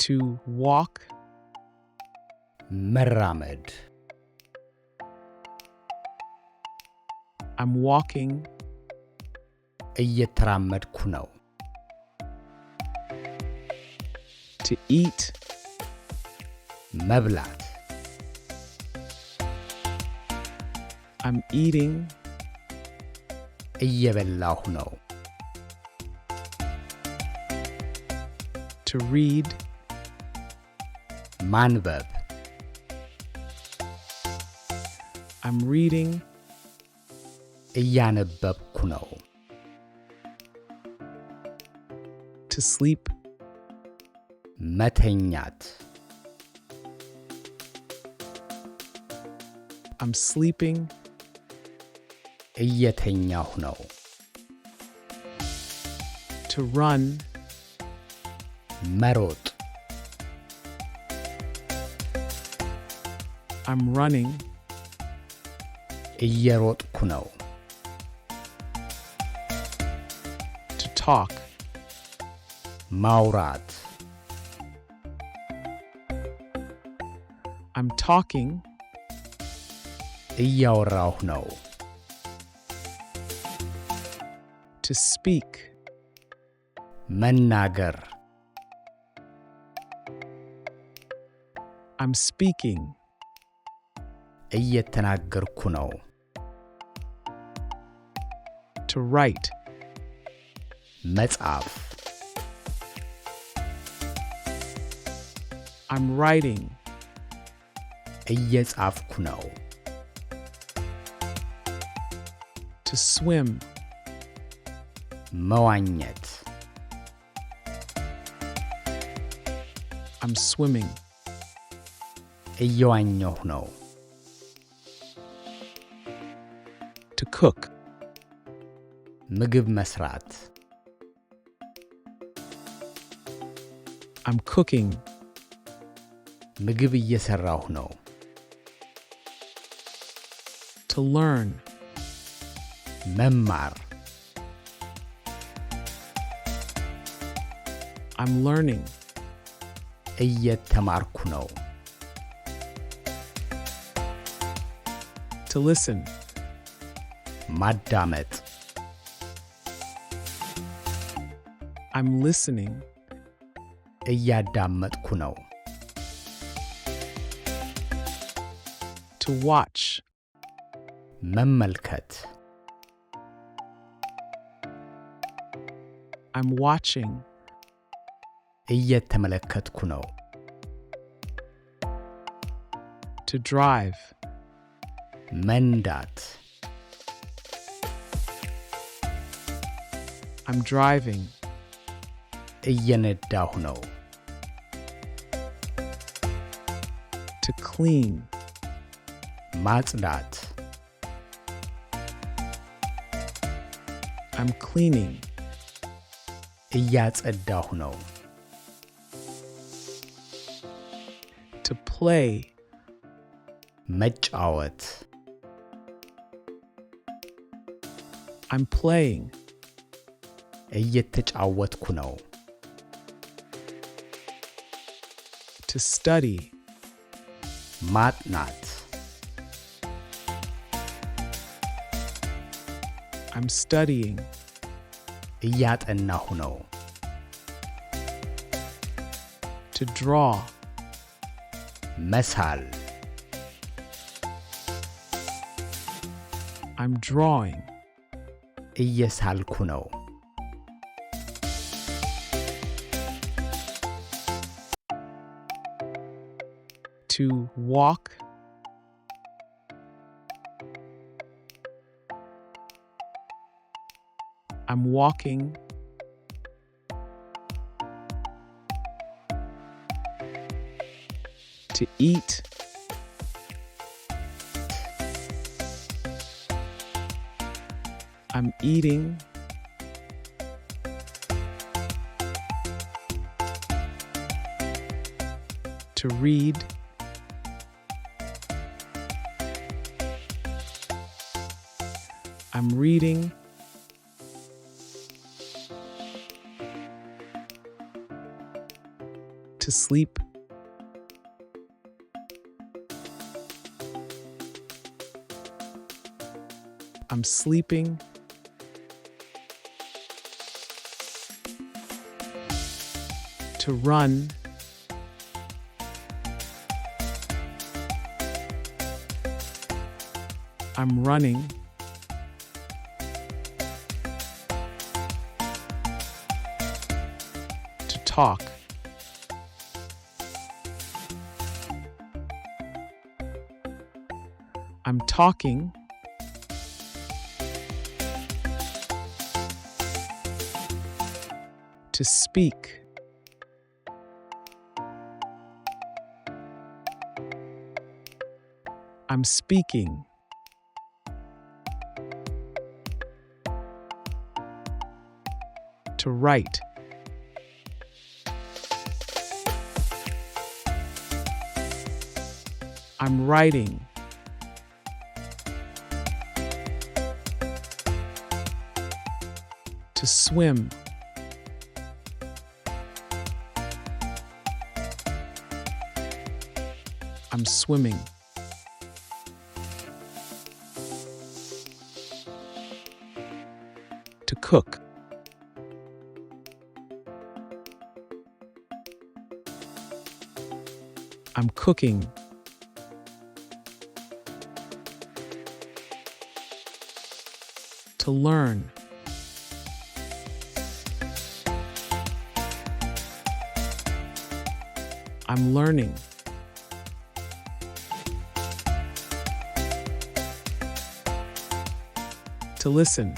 To walk. መራመድ I'm walking. እየተራመድኩ ነው። To eat. መብላት I'm eating. እየበላሁ ነው። To read. ማንበብ I'm reading. እያነበብኩ ነው። To sleep. መተኛት I'm sleeping. እየተኛሁ ነው። To run. መሮጥ I'm running. እየሮጥኩ ነው። To talk. ማውራት I'm talking. እያወራሁ ነው። To speak. መናገር I'm speaking. እየተናገርኩ ነው። To write. መጻፍ I'm writing. እየጻፍኩ ነው። To swim. መዋኘት I'm swimming. እየዋኘሁ ነው። To cook. ምግብ መስራት I'm cooking. ምግብ እየሰራሁ ነው። To learn. መማር I'm learning. እየተማርኩ ነው። To listen. ማዳመጥ I'm listening. እያዳመጥኩ ነው። To watch. መመልከት I'm watching. እየተመለከትኩ ነው። To drive. መንዳት I'm driving. እየነዳሁ ነው። To clean. ማጽዳት I'm cleaning. እያጸዳሁ ነው። To play. መጫወት I'm playing. እየተጫወትኩ ነው። To study. ማጥናት I'm studying. እያጠናሁ ነው። To draw. መሳል I'm drawing. እየሳልኩ ነው። To walk. I'm walking. To eat. I'm eating. To read. I'm reading. To To sleep. I'm sleeping. To run. I'm running. To talk. I'm talking. To speak. I'm speaking. To write. I'm writing. To swim. I'm swimming. To cook. I'm cooking. To learn. I'm learning. To listen.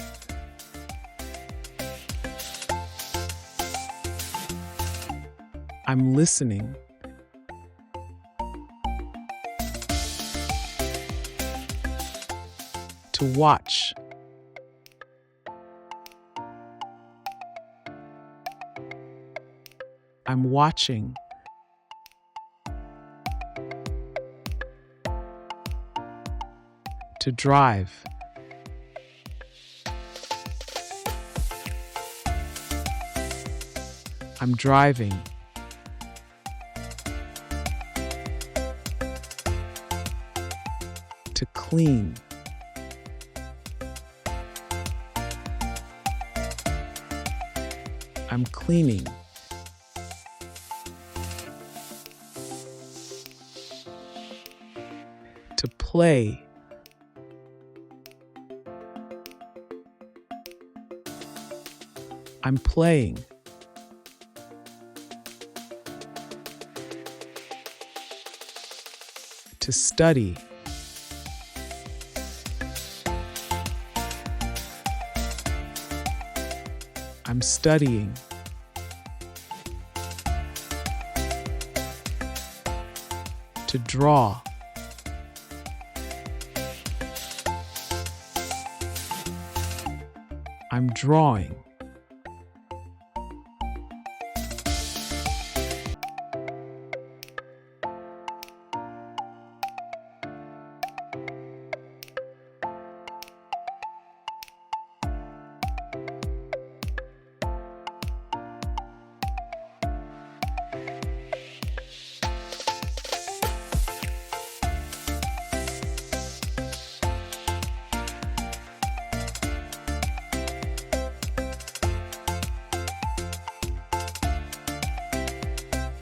I'm listening. To watch. I'm watching. To drive. I'm driving. To clean. I'm cleaning. To play. I'm playing. To study. I'm studying. To draw. I'm drawing.